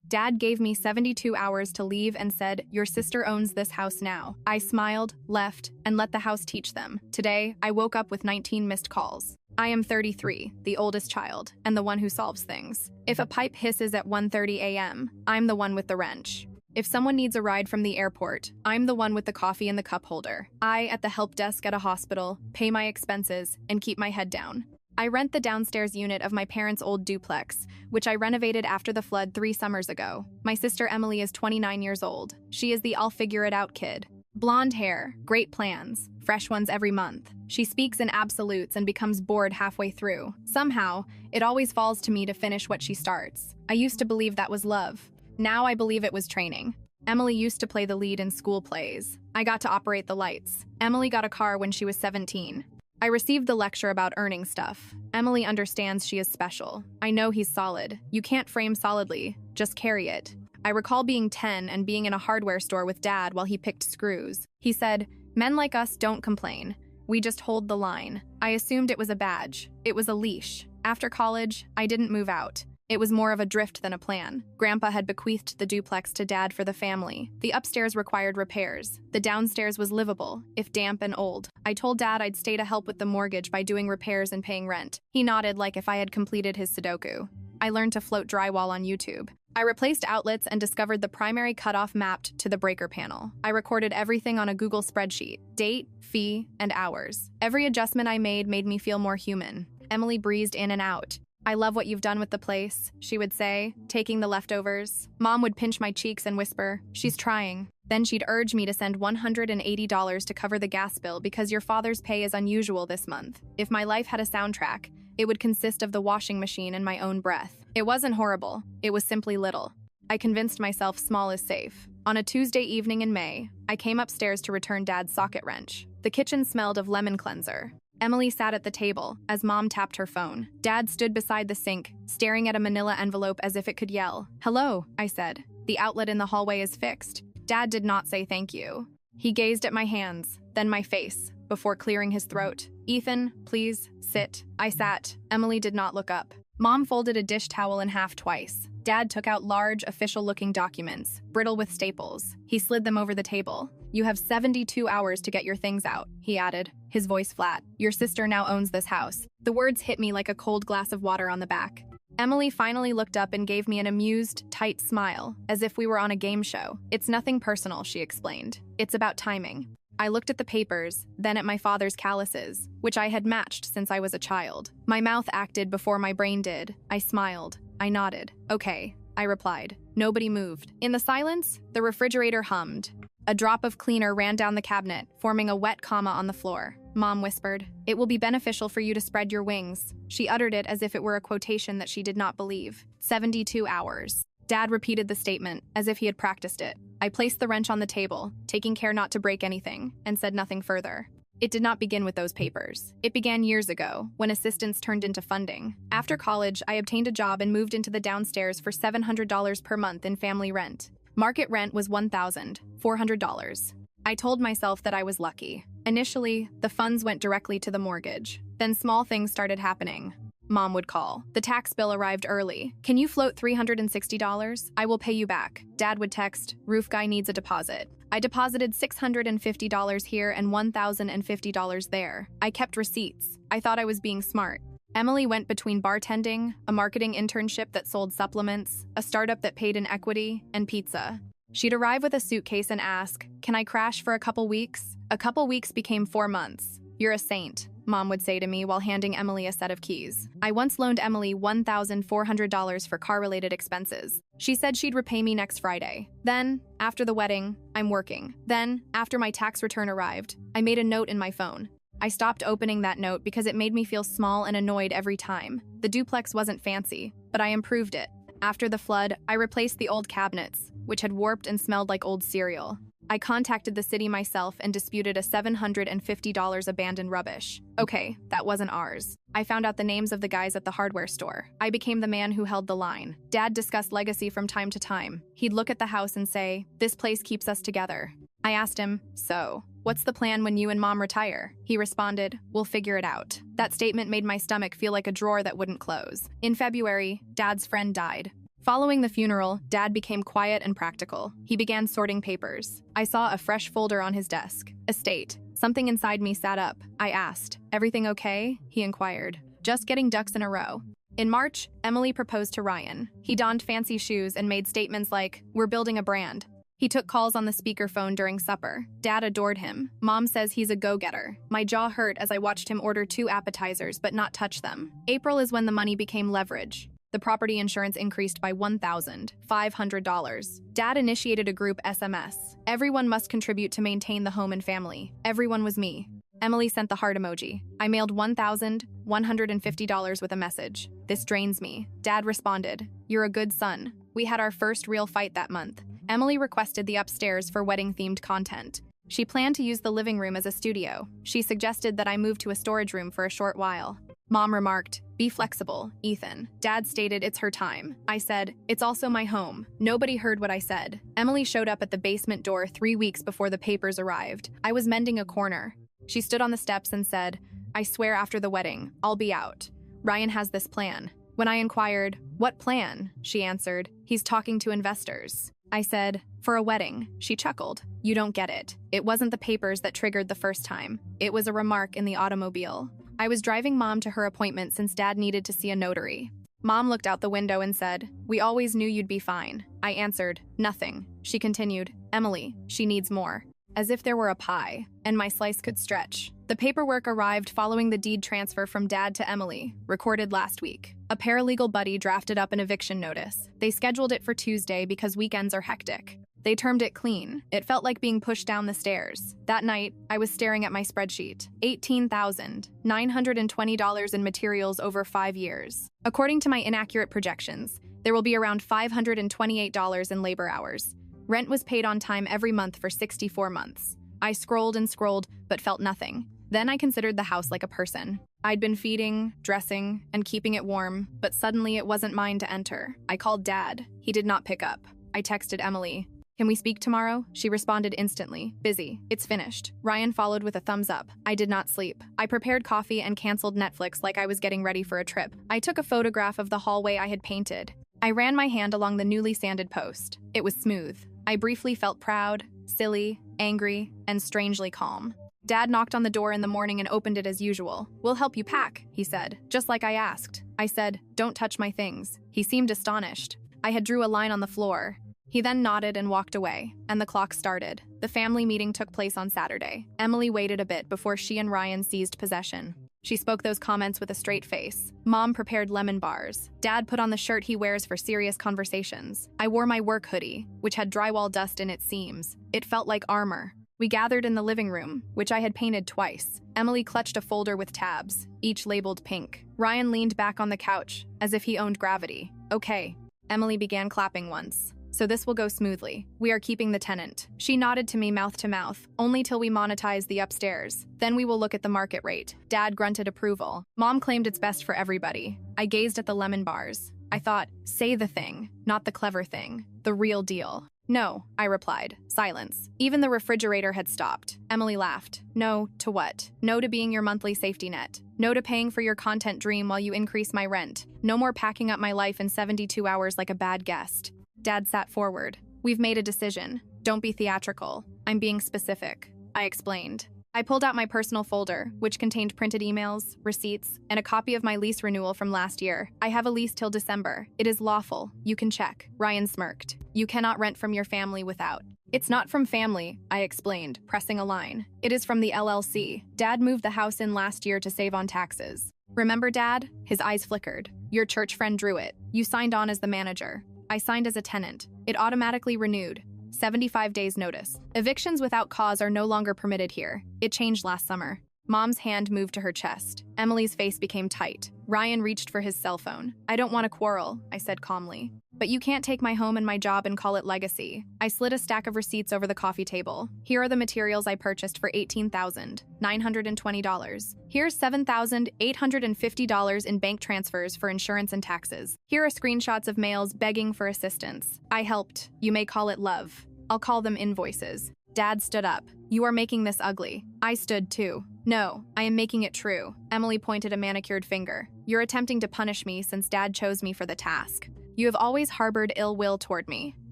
Dad gave me 72 hours to leave and said, "Your sister owns this house now." I smiled, left, and let the house teach them. Today, I woke up with 19 missed calls. I am 33, the oldest child, and the one who solves things. If a pipe hisses at 1:30 a.m., I'm the one with the wrench. If someone needs a ride from the airport, I'm the one with the coffee and the cup holder. I, at the help desk at a hospital, pay my expenses and keep my head down. I rent the downstairs unit of my parents' old duplex, which I renovated after the flood 3 summers ago. My sister Emily is 29 years old. She is the I'll-figure-it-out kid. Blonde hair, great plans, fresh ones every month. She speaks in absolutes and becomes bored halfway through. Somehow, it always falls to me to finish what she starts. I used to believe that was love. Now I believe it was training. Emily used to play the lead in school plays. I got to operate the lights. Emily got a car when she was 17. I received the lecture about earning stuff. Emily understands she is special. I know he's solid. You can't frame solidly, just carry it. I recall being 10 and being in a hardware store with Dad while he picked screws. He said, "Men like us don't complain. We just hold the line." I assumed it was a badge. It was a leash. After college, I didn't move out. It was more of a drift than a plan. Grandpa had bequeathed the duplex to Dad for the family. The upstairs required repairs. The downstairs was livable, if damp and old. I told Dad I'd stay to help with the mortgage by doing repairs and paying rent. He nodded like if I had completed his Sudoku. I learned to float drywall on YouTube. I replaced outlets and discovered the primary cutoff mapped to the breaker panel. I recorded everything on a Google spreadsheet: date, fee, and hours. Every adjustment I made me feel more human. Emily breezed in and out. "I love what you've done with the place," she would say, taking the leftovers. Mom would pinch my cheeks and whisper, "She's trying." Then she'd urge me to send $180 to cover the gas bill because your father's pay is unusual this month. If my life had a soundtrack, it would consist of the washing machine and my own breath. It wasn't horrible, it was simply little. I convinced myself small is safe. On a Tuesday evening in May, I came upstairs to return Dad's socket wrench. The kitchen smelled of lemon cleanser. Emily sat at the table as Mom tapped her phone. Dad stood beside the sink, staring at a manila envelope as if it could yell. "Hello," I said. "The outlet in the hallway is fixed." Dad did not say thank you. He gazed at my hands, then my face, before clearing his throat. "Ethan, please, sit." I sat. Emily did not look up. Mom folded a dish towel in half twice. Dad took out large, official-looking documents, brittle with staples. He slid them over the table. "You have 72 hours to get your things out," he added, his voice flat. "Your sister now owns this house." The words hit me like a cold glass of water on the back. Emily finally looked up and gave me an amused, tight smile, as if we were on a game show. "It's nothing personal," she explained. "It's about timing." I looked at the papers, then at my father's calluses, which I had matched since I was a child. My mouth acted before my brain did. I smiled. I nodded. "Okay," I replied. Nobody moved. In the silence, the refrigerator hummed. A drop of cleaner ran down the cabinet, forming a wet comma on the floor. Mom whispered, "It will be beneficial for you to spread your wings." She uttered it as if it were a quotation that she did not believe. 72 hours. Dad repeated the statement, as if he had practiced it. I placed the wrench on the table, taking care not to break anything, and said nothing further. It did not begin with those papers. It began years ago, when assistance turned into funding. After college, I obtained a job and moved into the downstairs for $700 per month in family rent. Market rent was $1,400. I told myself that I was lucky. Initially, the funds went directly to the mortgage. Then small things started happening. Mom would call. The tax bill arrived early. "Can you float $360? I will pay you back." Dad would text, "Roof guy needs a deposit." I deposited $650 here and $1,050 there. I kept receipts. I thought I was being smart. Emily went between bartending, a marketing internship that sold supplements, a startup that paid in equity, and pizza. She'd arrive with a suitcase and ask, "Can I crash for a couple weeks?" A couple weeks became 4 months. "You're a saint," Mom would say to me while handing Emily a set of keys. I once loaned Emily $1,400 for car-related expenses. She said she'd repay me next Friday. Then, after the wedding, I'm working. Then, after my tax return arrived, I made a note in my phone. I stopped opening that note because it made me feel small and annoyed every time. The duplex wasn't fancy, but I improved it. After the flood, I replaced the old cabinets, which had warped and smelled like old cereal. I contacted the city myself and disputed a $750 abandoned rubbish. Okay, that wasn't ours. I found out the names of the guys at the hardware store. I became the man who held the line. Dad discussed legacy from time to time. He'd look at the house and say, "This place keeps us together." I asked him, "So, what's the plan when you and Mom retire?" He responded, "We'll figure it out." That statement made my stomach feel like a drawer that wouldn't close. In February, Dad's friend died. Following the funeral, Dad became quiet and practical. He began sorting papers. I saw a fresh folder on his desk. Estate. Something inside me sat up. I asked, "Everything okay?" He inquired. "Just getting ducks in a row." In March, Emily proposed to Ryan. He donned fancy shoes and made statements like, "We're building a brand." He took calls on the speakerphone during supper. Dad adored him. Mom says he's a go-getter. My jaw hurt as I watched him order 2 appetizers but not touch them. April is when the money became leverage. The property insurance increased by $1,500. Dad initiated a group SMS. Everyone must contribute to maintain the home and family. Everyone was me. Emily sent the heart emoji. I mailed $1,150 with a message. "This drains me." Dad responded, "You're a good son." We had our first real fight that month. Emily requested the upstairs for wedding-themed content. She planned to use the living room as a studio. She suggested that I move to a storage room for a short while. Mom remarked, "Be flexible, Ethan." Dad stated it's her time. I said, "It's also my home." Nobody heard what I said. Emily showed up at the basement door 3 weeks before the papers arrived. I was mending a corner. She stood on the steps and said, "I swear after the wedding, I'll be out. Ryan has this plan." When I inquired, "What plan?" she answered, "He's talking to investors." I said, "For a wedding." She chuckled. "You don't get it. It wasn't the papers that triggered the first time. It was a remark in the automobile." I was driving Mom to her appointment since Dad needed to see a notary. Mom looked out the window and said, "We always knew you'd be fine." I answered, "Nothing." She continued, "Emily, she needs more." As if there were a pie, and my slice could stretch. The paperwork arrived following the deed transfer from Dad to Emily, recorded last week. A paralegal buddy drafted up an eviction notice. They scheduled it for Tuesday because weekends are hectic. They termed it clean. It felt like being pushed down the stairs. That night, I was staring at my spreadsheet. $18,920 in materials over 5 years. According to my inaccurate projections, there will be around $528 in labor hours. Rent was paid on time every month for 64 months. I scrolled and scrolled, but felt nothing. Then I considered the house like a person. I'd been feeding, dressing, and keeping it warm, but suddenly it wasn't mine to enter. I called Dad. He did not pick up. I texted Emily. "Can we speak tomorrow?" She responded instantly. "Busy. It's finished." Ryan followed with a thumbs up. I did not sleep. I prepared coffee and canceled Netflix like I was getting ready for a trip. I took a photograph of the hallway I had painted. I ran my hand along the newly sanded post. It was smooth. I briefly felt proud, silly, angry, and strangely calm. Dad knocked on the door in the morning and opened it as usual. "We'll help you pack," he said, just like I asked. I said, "Don't touch my things." He seemed astonished. I had drew a line on the floor. He then nodded and walked away, and the clock started. The family meeting took place on Saturday. Emily waited a bit before she and Ryan seized possession. She spoke those comments with a straight face. Mom prepared lemon bars. Dad put on the shirt he wears for serious conversations. I wore my work hoodie, which had drywall dust in its seams. It felt like armor. We gathered in the living room, which I had painted twice. Emily clutched a folder with tabs, each labeled pink. Ryan leaned back on the couch, as if he owned gravity. "Okay." Emily began clapping once. "So this will go smoothly. We are keeping the tenant." She nodded to me mouth to mouth, only till we monetize the upstairs. Then we will look at the market rate. Dad grunted approval. Mom claimed it's best for everybody. I gazed at the lemon bars. I thought, say the thing, not the clever thing. The real deal. "No," I replied. Silence. Even the refrigerator had stopped. Emily laughed. "No, to what?" "No to being your monthly safety net. No to paying for your content dream while you increase my rent. No more packing up my life in 72 hours like a bad guest." Dad sat forward. "We've made a decision. Don't be theatrical. I'm being specific." I explained. I pulled out my personal folder, which contained printed emails, receipts, and a copy of my lease renewal from last year. "I have a lease till December. It is lawful. You can check." Ryan smirked. "You cannot rent from your family without." "It's not from family," I explained, pressing a line. "It is from the LLC. Dad moved the house in last year to save on taxes." "Remember, Dad?" His eyes flickered. "Your church friend drew it. You signed on as the manager." I signed as a tenant. It automatically renewed. 75 days notice. Evictions without cause are no longer permitted here. It changed last summer. Mom's hand moved to her chest. Emily's face became tight. Ryan reached for his cell phone. "I don't want to quarrel," I said calmly. "But you can't take my home and my job and call it legacy." I slid a stack of receipts over the coffee table. "Here are the materials I purchased for $18,920. Here's $7,850 in bank transfers for insurance and taxes. Here are screenshots of mails begging for assistance. I helped. You may call it love. I'll call them invoices." Dad stood up. "You are making this ugly." I stood too. "No, I am making it true." Emily pointed a manicured finger. "You're attempting to punish me since Dad chose me for the task. You have always harbored ill will toward me.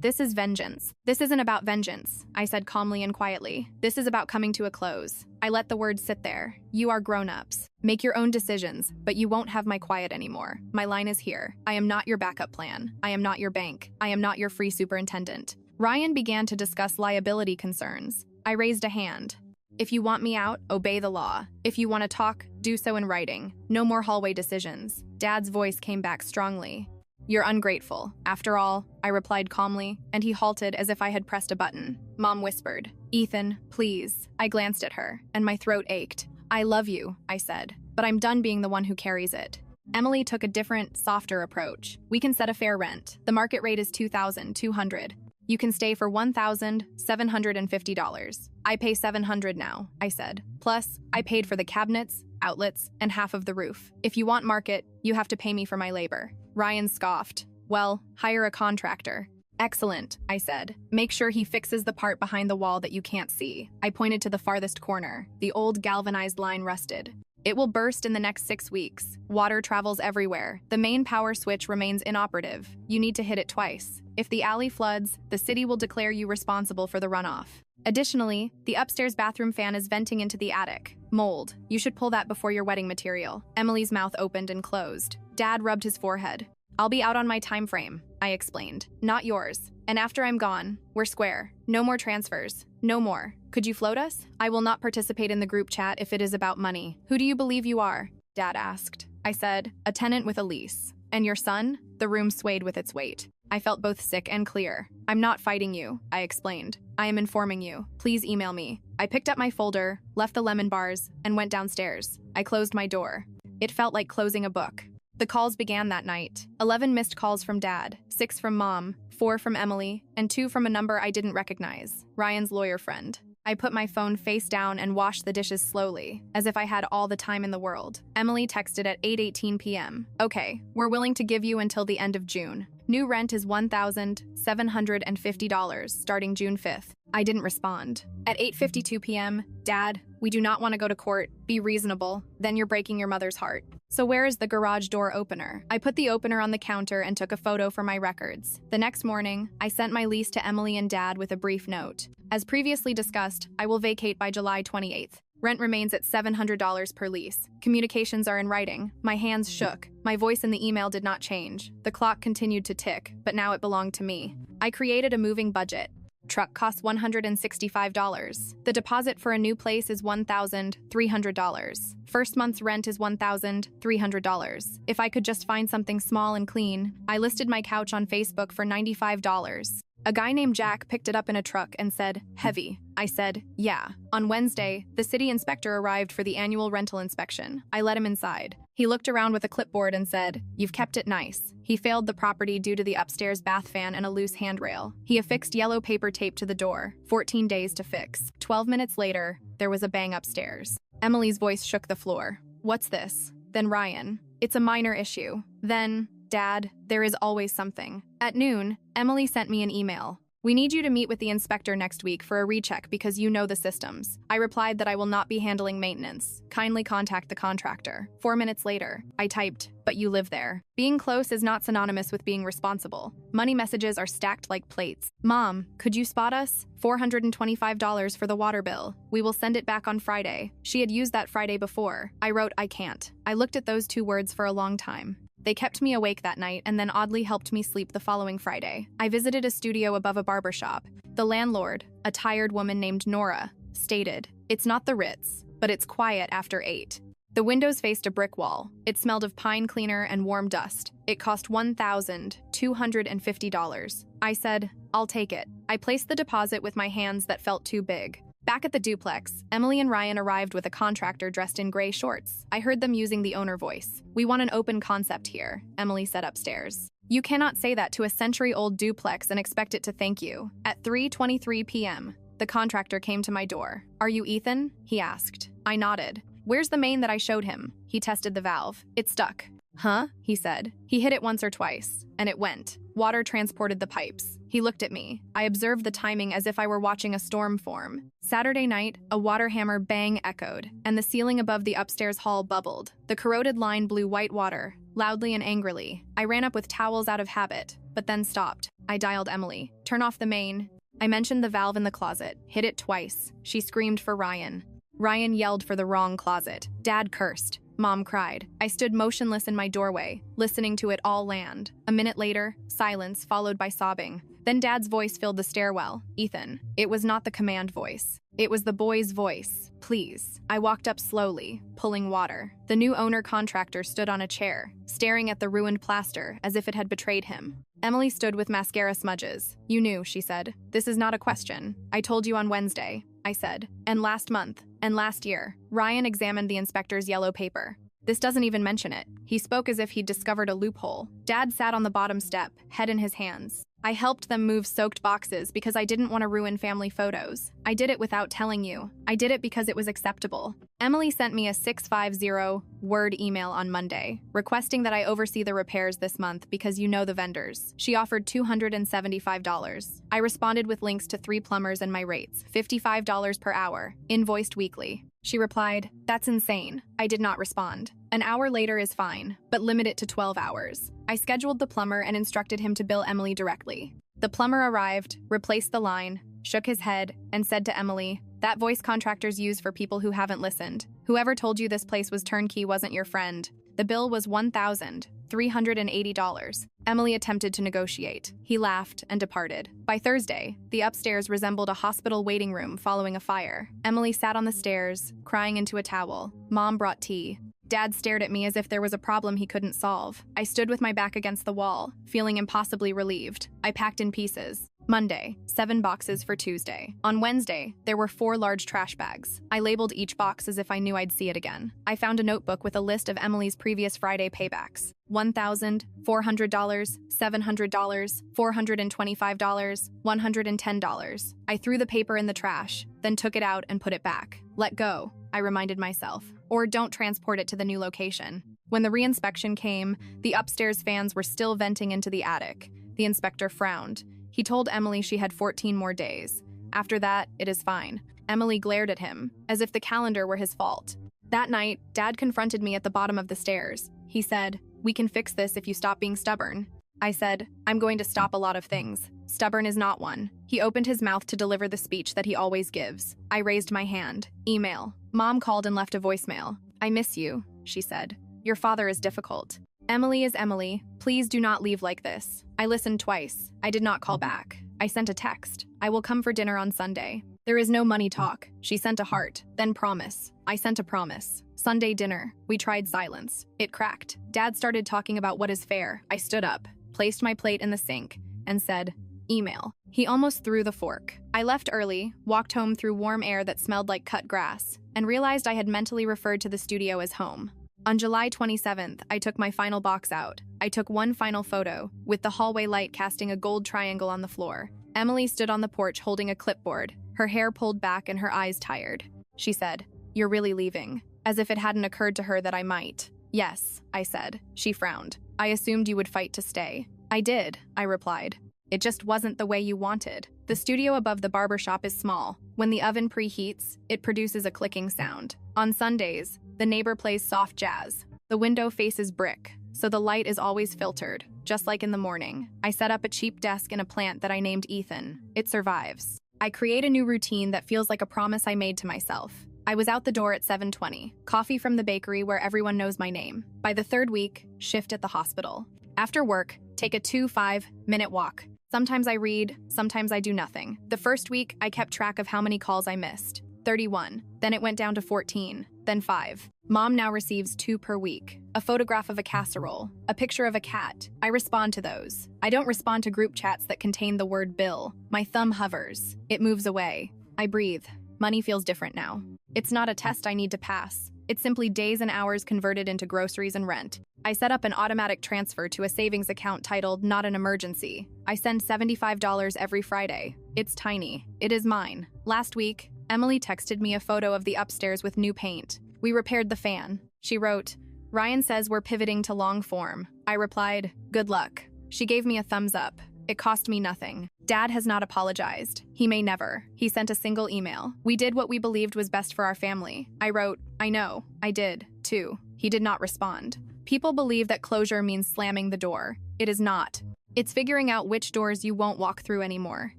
This is vengeance. This isn't about vengeance, I said calmly and quietly. This is about coming to a close. I let the words sit there. You are grown-ups. Make your own decisions, but you won't have my quiet anymore. My line is here. I am not your backup plan. I am not your bank. I am not your free superintendent. Ryan began to discuss liability concerns. I raised a hand. If you want me out, obey the law. If you want to talk, do so in writing. No more hallway decisions. Dad's voice came back strongly. You're ungrateful. After all, I replied calmly, and he halted as if I had pressed a button. Mom whispered, Ethan, please. I glanced at her, and my throat ached. I love you, I said, but I'm done being the one who carries it. Emily took a different, softer approach. We can set a fair rent. The market rate is $2,200. You can stay for $1,750. I pay $700 now, I said. Plus, I paid for the cabinets, outlets, and half of the roof. If you want market, you have to pay me for my labor. Ryan scoffed. Well, hire a contractor. Excellent, I said. Make sure he fixes the part behind the wall that you can't see. I pointed to the farthest corner. The old galvanized line rusted. It will burst in the next 6 weeks. Water travels everywhere. The main power switch remains inoperative. You need to hit it twice. If the alley floods, the city will declare you responsible for the runoff. Additionally, the upstairs bathroom fan is venting into the attic. Mold. You should pull that before your wedding material. Emily's mouth opened and closed. Dad rubbed his forehead. I'll be out on my time frame, I explained. Not yours. And after I'm gone, we're square. No more transfers. No more. Could you float us? I will not participate in the group chat if it is about money. Who do you believe you are? Dad asked. I said, a tenant with a lease. And your son? The room swayed with its weight. I felt both sick and clear. I'm not fighting you, I explained. I am informing you. Please email me. I picked up my folder, left the lemon bars, and went downstairs. I closed my door. It felt like closing a book. The calls began that night. 11 missed calls from Dad, 6 from Mom, 4 from Emily, and 2 from a number I didn't recognize, Ryan's lawyer friend. I put my phone face down and washed the dishes slowly, as if I had all the time in the world. Emily texted at 8:18 p.m. Okay, we're willing to give you until the end of June. New rent is $1,750 starting June 5th. I didn't respond. At 8:52 p.m., Dad, we do not want to go to court. Be reasonable. Then you're breaking your mother's heart. So where is the garage door opener? I put the opener on the counter and took a photo for my records. The next morning, I sent my lease to Emily and Dad with a brief note. As previously discussed, I will vacate by July 28th. Rent remains at $700 per lease. Communications are in writing. My hands shook. My voice in the email did not change. The clock continued to tick, but now it belonged to me. I created a moving budget. Truck costs $165. The deposit for a new place is $1,300. First month's rent is $1,300. If I could just find something small and clean, I listed my couch on Facebook for $95. A guy named Jack picked it up in a truck and said, heavy. I said, yeah. On Wednesday, the city inspector arrived for the annual rental inspection. I let him inside. He looked around with a clipboard and said, you've kept it nice. He failed the property due to the upstairs bath fan and a loose handrail. He affixed yellow paper tape to the door. 14 days to fix. 12 minutes later, there was a bang upstairs. Emily's voice shook the floor. What's this? Then Ryan. It's a minor issue. Then, Dad, there is always something. At noon, Emily sent me an email. We need you to meet with the inspector next week for a recheck because you know the systems. I replied that I will not be handling maintenance. Kindly contact the contractor. 4 minutes later, I typed, but you live there. Being close is not synonymous with being responsible. Money messages are stacked like plates. Mom, could you spot us? $425 for the water bill. We will send it back on Friday. She had used that Friday before. I wrote, I can't. I looked at those 2 words for a long time. They kept me awake that night and then oddly helped me sleep the following Friday. I visited a studio above a barber shop. The landlord, a tired woman named Nora, stated, it's not the Ritz, but it's quiet after 8. The windows faced a brick wall. It smelled of pine cleaner and warm dust. It cost $1,250. I said, I'll take it. I placed the deposit with my hands that felt too big. Back at the duplex, Emily and Ryan arrived with a contractor dressed in gray shorts. I heard them using the owner voice. We want an open concept here, Emily said upstairs. You cannot say that to a century-old duplex and expect it to thank you. At 3:23 p.m., the contractor came to my door. Are you Ethan? He asked. I nodded. Where's the main that I showed him? He tested the valve. It stuck. Huh? He said. He hit it once or twice, and it went. Water transported the pipes. He looked at me. I observed the timing as if I were watching a storm form. Saturday night, a water hammer bang echoed, and the ceiling above the upstairs hall bubbled. The corroded line blew white water, loudly and angrily. I ran up with towels out of habit, but then stopped. I dialed Emily. Turn off the main. I mentioned the valve in the closet. Hit it twice. She screamed for Ryan. Ryan yelled for the wrong closet. Dad cursed. Mom cried. I stood motionless in my doorway, listening to it all land. A minute later, silence followed by sobbing. Then Dad's voice filled the stairwell. Ethan. It was not the command voice. It was the boy's voice. Please. I walked up slowly, pulling water. The new owner-contractor stood on a chair, staring at the ruined plaster as if it had betrayed him. Emily stood with mascara smudges. You knew, she said. This is not a question. I told you on Wednesday, I said. And last month, and last year. Ryan examined the inspector's yellow paper. This doesn't even mention it. He spoke as if he'd discovered a loophole. Dad sat on the bottom step, head in his hands. I helped them move soaked boxes because I didn't want to ruin family photos. I did it without telling you. I did it because it was acceptable. Emily sent me a 650-word email on Monday, requesting that I oversee the repairs this month because you know the vendors. She offered $275. I responded with links to 3 plumbers and my rates, $55 per hour, invoiced weekly. She replied, "That's insane." I did not respond. An hour later is fine, but limit it to 12 hours. I scheduled the plumber and instructed him to bill Emily directly. The plumber arrived, replaced the line, shook his head, and said to Emily, "That voice contractors use for people who haven't listened. Whoever told you this place was turnkey wasn't your friend." The bill was $1,380. Emily attempted to negotiate. He laughed and departed. By Thursday, the upstairs resembled a hospital waiting room following a fire. Emily sat on the stairs, crying into a towel. Mom brought tea. Dad stared at me as if there was a problem he couldn't solve. I stood with my back against the wall, feeling impossibly relieved. I packed in pieces. Monday, 7 boxes for Tuesday. On Wednesday, there were 4 large trash bags. I labeled each box as if I knew I'd see it again. I found a notebook with a list of Emily's previous Friday paybacks. $1,400, $700, $425, $110. I threw the paper in the trash, then took it out and put it back. Let go, I reminded myself, or don't transport it to the new location. When the reinspection came, the upstairs fans were still venting into the attic. The inspector frowned. He told Emily she had 14 more days. After that, it is fine. Emily glared at him, as if the calendar were his fault. That night, Dad confronted me at the bottom of the stairs. He said, "We can fix this if you stop being stubborn." I said, "I'm going to stop a lot of things. Stubborn is not one." He opened his mouth to deliver the speech that he always gives. I raised my hand. Email. Mom called and left a voicemail. "I miss you," she said. "Your father is difficult. Emily is Emily. Please do not leave like this." I listened twice. I did not call back. I sent a text. "I will come for dinner on Sunday." There is no money talk. She sent a heart, then promise. I sent a promise. Sunday dinner. We tried silence. It cracked. Dad started talking about what is fair. I stood up, placed my plate in the sink, and said, "Email." He almost threw the fork. I left early, walked home through warm air that smelled like cut grass, and realized I had mentally referred to the studio as home. On July 27th, I took my final box out. I took one final photo, with the hallway light casting a gold triangle on the floor. Emily stood on the porch holding a clipboard, her hair pulled back and her eyes tired. She said, "You're really leaving," as if it hadn't occurred to her that I might. "Yes," I said. She frowned. "I assumed you would fight to stay." "I did," I replied. "It just wasn't the way you wanted." The studio above the barbershop is small. When the oven preheats, it produces a clicking sound. On Sundays, the neighbor plays soft jazz. The window faces brick, so the light is always filtered, just like in the morning. I set up a cheap desk in a plant that I named Ethan. It survives. I create a new routine that feels like a promise I made to myself. I was out the door at 7:20, coffee from the bakery where everyone knows my name. By the 3rd week, shift at the hospital. After work, take a 2-5-minute walk. Sometimes I read, sometimes I do nothing. The first week, I kept track of how many calls I missed. 31. Then it went down to 14, then 5. Mom now receives 2 per week. A photograph of a casserole, a picture of a cat. I respond to those. I don't respond to group chats that contain the word bill. My thumb hovers. It moves away. I breathe. Money feels different now. It's not a test I need to pass. It's simply days and hours converted into groceries and rent. I set up an automatic transfer to a savings account titled Not an Emergency. I send $75 every Friday. It's tiny. It is mine. Last week, Emily texted me a photo of the upstairs with new paint. We repaired the fan. She wrote, "Ryan says we're pivoting to long form." I replied, "Good luck." She gave me a thumbs up. It cost me nothing. Dad has not apologized. He may never. He sent a single email. "We did what we believed was best for our family." I wrote, "I know. I did, too." He did not respond. People believe that closure means slamming the door. It is not. It's figuring out which doors you won't walk through anymore.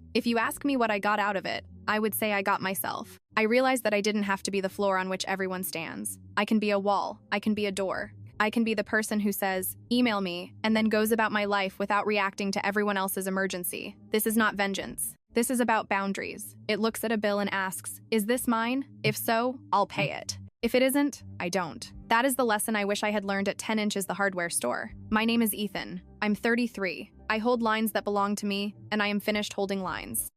If you ask me what I got out of it, I would say I got myself. I realized that I didn't have to be the floor on which everyone stands. I can be a wall. I can be a door. I can be the person who says, email me, and then goes about my life without reacting to everyone else's emergency. This is not vengeance. This is about boundaries. It looks at a bill and asks, is this mine? If so, I'll pay it. If it isn't, I don't. That is the lesson I wish I had learned at 10 Inches the hardware store. My name is Ethan. I'm 33. I hold lines that belong to me, and I am finished holding lines.